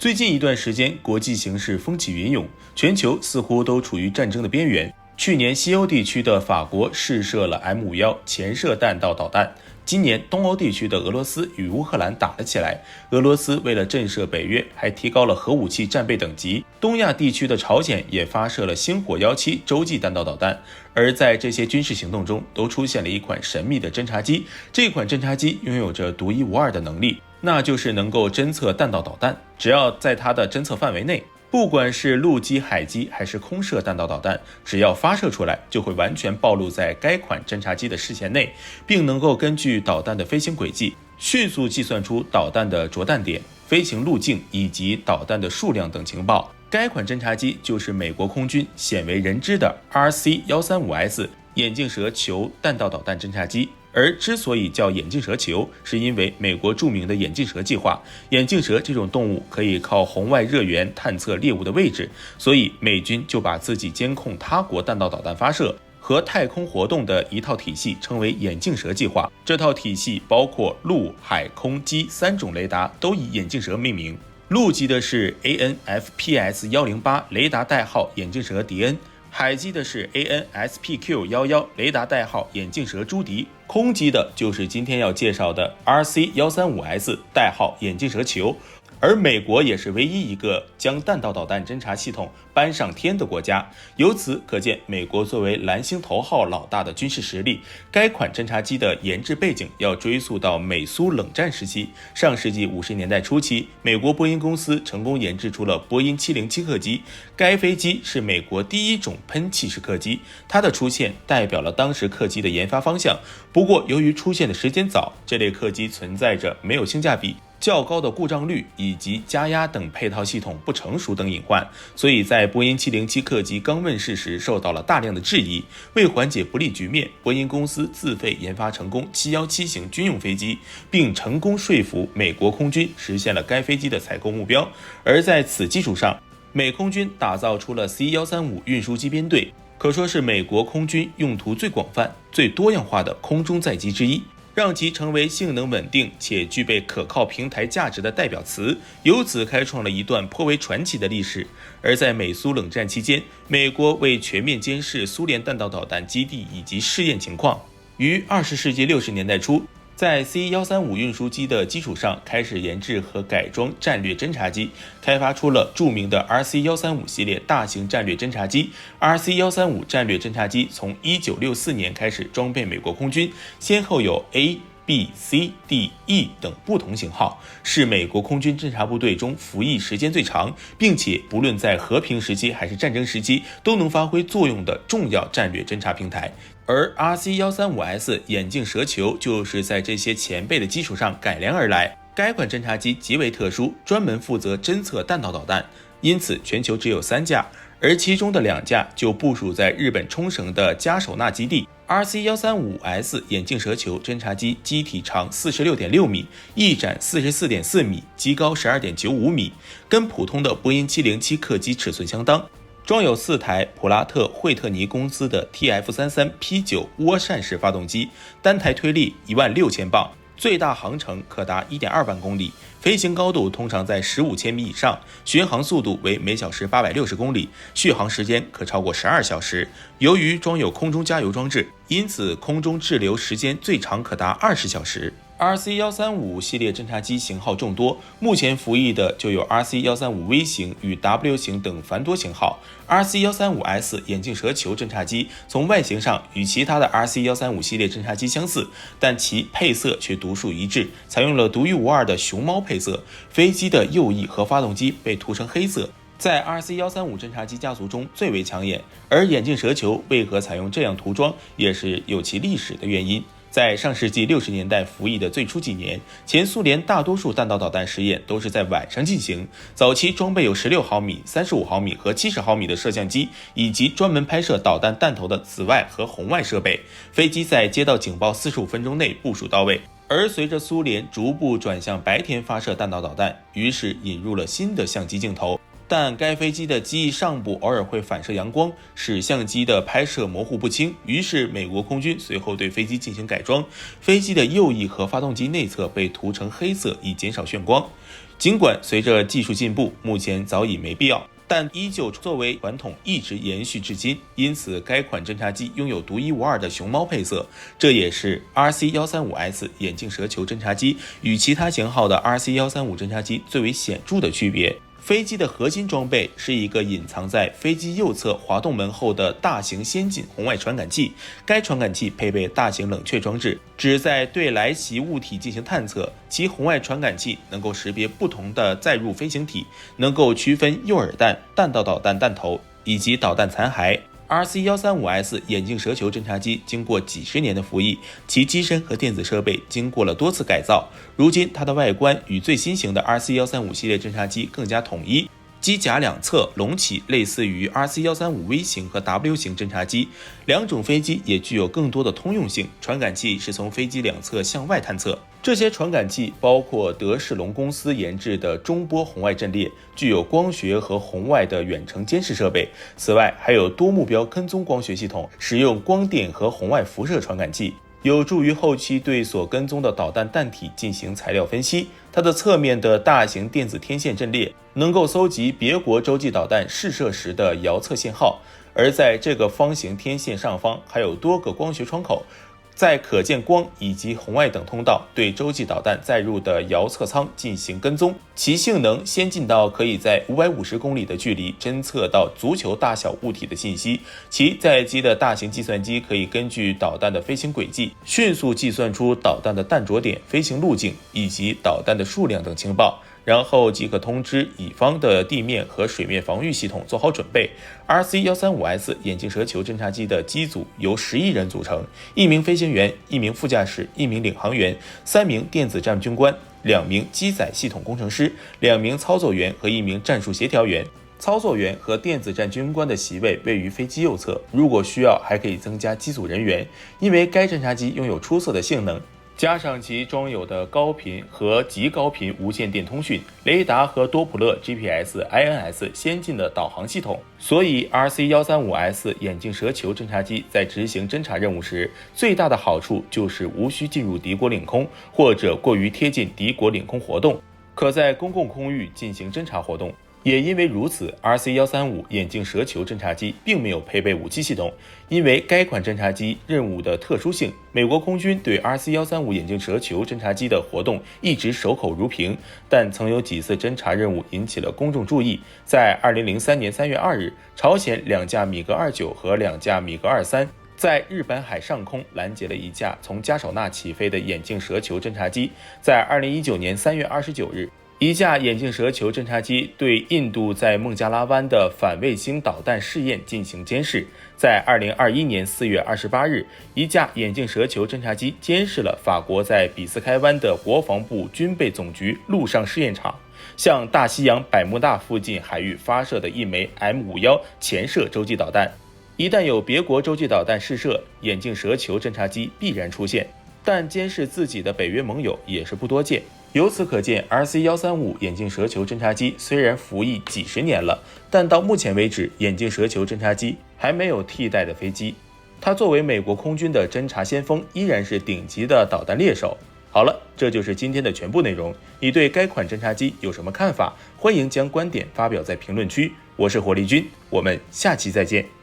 最近一段时间，国际形势风起云涌，全球似乎都处于战争的边缘。去年西欧地区的法国试射了 M51潜射弹道导弹，今年东欧地区的俄罗斯与乌克兰打了起来。俄罗斯为了震慑北约，还提高了核武器战备等级。东亚地区的朝鲜也发射了星火17洲际弹道导弹。而在这些军事行动中，都出现了一款神秘的侦察机。这款侦察机拥有着独一无二的能力，那就是能够侦测弹道导弹。只要在它的侦测范围内，不管是陆基、海基还是空射弹道导弹，只要发射出来，就会完全暴露在该款侦察机的视线内，并能够根据导弹的飞行轨迹，迅速计算出导弹的着弹点、飞行路径以及导弹的数量等情报。该款侦察机就是美国空军鲜为人知的 RC-135S 眼镜蛇球弹道导弹侦察机。而之所以叫眼镜蛇球，是因为美国著名的眼镜蛇计划。眼镜蛇这种动物可以靠红外热源探测猎物的位置，所以美军就把自己监控他国弹道导弹发射和太空活动的一套体系称为眼镜蛇计划。这套体系包括陆、海、空、机3种雷达，都以眼镜蛇命名。陆基的是 ANFPS-108 雷达代号眼镜蛇迪恩，海基的是 ANSPQ-11 雷达代号眼镜蛇朱迪，空基的就是今天要介绍的 RC-135S 代号眼镜蛇球。而美国也是唯一一个将弹道导弹侦察系统搬上天的国家，由此可见美国作为蓝星头号老大的军事实力。该款侦察机的研制背景要追溯到美苏冷战时期，上世纪50年代初期，美国波音公司成功研制出了波音707客机，该飞机是美国第一种喷气式客机，它的出现代表了当时客机的研发方向。不过由于出现的时间早，这类客机存在着没有性价比、较高的故障率以及加压等配套系统不成熟等隐患，所以在波音707客机刚问世时受到了大量的质疑。为缓解不利局面，波音公司自费研发成功717型军用飞机，并成功说服美国空军实现了该飞机的采购目标。而在此基础上，美空军打造出了 C-135运输机编队，可说是美国空军用途最广泛、最多样化的空中载机之一，让其成为性能稳定且具备可靠平台价值的代表词，由此开创了一段颇为传奇的历史。而在美苏冷战期间，美国为全面监视苏联弹道导弹基地以及试验情况，于20世纪60年代初，在 C-135运输机的基础上开始研制和改装战略侦察机，开发出了著名的 RC-135系列大型战略侦察机。RC-135战略侦察机从1964年开始装备美国空军，先后有 A、B、C、D、E 等不同型号，是美国空军侦察部队中服役时间最长，并且不论在和平时期还是战争时期都能发挥作用的重要战略侦察平台。而 RC-135S 眼镜蛇球就是在这些前辈的基础上改良而来。该款侦察机极为特殊，专门负责侦测弹道导弹，因此全球只有3架，而其中的2架就部署在日本冲绳的嘉手纳基地。RC-135S 眼镜蛇球侦察机机体长46.6米，翼展44.4米，机高12.95米，跟普通的波音707客机尺寸相当。装有4台普拉特惠特尼公司的 TF33P9 涡扇式发动机，单台推力16000磅，最大航程可达 1.2万公里，飞行高度通常在15千米以上，巡航速度为每小时860公里，续航时间可超过12小时。由于装有空中加油装置，因此空中滞留时间最长可达20小时。RC-135系列侦察机型号众多，目前服役的就有 RC-135V 型与 W 型等繁多型号。RC-135S 眼镜蛇球侦察机从外形上与其他的 RC-135系列侦察机相似，但其配色却独树一帜，采用了独一无二的熊猫配色，飞机的右翼和发动机被涂成黑色，在 RC-135侦察机家族中最为抢眼。而眼镜蛇球为何采用这样涂装，也是有其历史的原因。在上世纪60年代服役的最初几年，前苏联大多数弹道导弹实验都是在晚上进行。早期装备有16毫米、35毫米和70毫米的摄像机，以及专门拍摄导弹弹头的紫外和红外设备。飞机在接到警报45分钟内部署到位。而随着苏联逐步转向白天发射弹道导弹，于是引入了新的相机镜头。但该飞机的机翼上部偶尔会反射阳光，使相机的拍摄模糊不清。于是美国空军随后对飞机进行改装，飞机的右翼和发动机内侧被涂成黑色，以减少眩光。尽管随着技术进步，目前早已没必要，但依旧作为传统一直延续至今，因此该款侦察机拥有独一无二的熊猫配色，这也是 RC-135S 眼镜蛇球侦察机与其他型号的 RC-135 侦察机最为显著的区别。飞机的核心装备是一个隐藏在飞机右侧滑动门后的大型先进红外传感器，该传感器配备大型冷却装置，旨在对来袭物体进行探测。其红外传感器能够识别不同的载入飞行体，能够区分诱饵弹、弹道导弹弹头以及导弹残骸。RC-135S 眼镜蛇球侦察机经过几十年的服役，其机身和电子设备经过了多次改造，如今它的外观与最新型的 RC-135系列侦察机更加统一，机甲两侧隆起，类似于 RC-135V 型和 W 型侦察机，两种飞机也具有更多的通用性。传感器是从飞机两侧向外探测，这些传感器包括德士隆公司研制的中波红外阵列，具有光学和红外的远程监视设备。此外，还有多目标跟踪光学系统，使用光电和红外辐射传感器，有助于后期对所跟踪的导弹弹体进行材料分析。它的侧面的大型电子天线阵列能够搜集别国洲际导弹试射时的遥测信号，而在这个方形天线上方还有多个光学窗口，在可见光以及红外等通道对洲际导弹载入的遥测舱进行跟踪，其性能先进到可以在550公里的距离侦测到足球大小物体的信息。其载机的大型计算机可以根据导弹的飞行轨迹，迅速计算出导弹的弹着点、飞行路径以及导弹的数量等情报，然后即可通知乙方的地面和水面防御系统做好准备。RC-135S 眼镜蛇球侦察机的机组由11人组成，1名飞行员、1名副驾驶、1名领航员、3名电子战军官、2名机载系统工程师、2名操作员和1名战术协调员。操作员和电子战军官的席位位于飞机右侧，如果需要还可以增加机组人员。因为该侦察机拥有出色的性能，加上其装有的高频和极高频无线电通讯、雷达和多普勒 GPS、INS 先进的导航系统，所以 RC-135S 眼镜蛇球侦察机在执行侦察任务时，最大的好处就是无需进入敌国领空或者过于贴近敌国领空活动，可在公共空域进行侦察活动。也因为如此， RC-135 眼镜蛇球侦察机并没有配备武器系统。因为该款侦察机任务的特殊性，美国空军对 RC-135 眼镜蛇球侦察机的活动一直守口如瓶，但曾有几次侦察任务引起了公众注意。在2003年3月2日，朝鲜2架米格29和2架米格23在日本海上空拦截了一架从加手纳起飞的眼镜蛇球侦察机。在2019年3月29日，一架眼镜蛇球侦察机对印度在孟加拉湾的反卫星导弹试验进行监视。在2021年4月28日，一架眼镜蛇球侦察机监视了法国在比斯开湾的国防部军备总局陆上试验场向大西洋百慕大附近海域发射的一枚 M51潜射洲际导弹。一旦有别国洲际导弹试射，眼镜蛇球侦察机必然出现，但监视自己的北约盟友也是不多见。由此可见， RC-135 眼镜蛇球侦察机虽然服役几十年了，但到目前为止，眼镜蛇球侦察机还没有替代的飞机。它作为美国空军的侦察先锋，依然是顶级的导弹猎手。好了，这就是今天的全部内容。你对该款侦察机有什么看法？欢迎将观点发表在评论区。我是火力军，我们下期再见。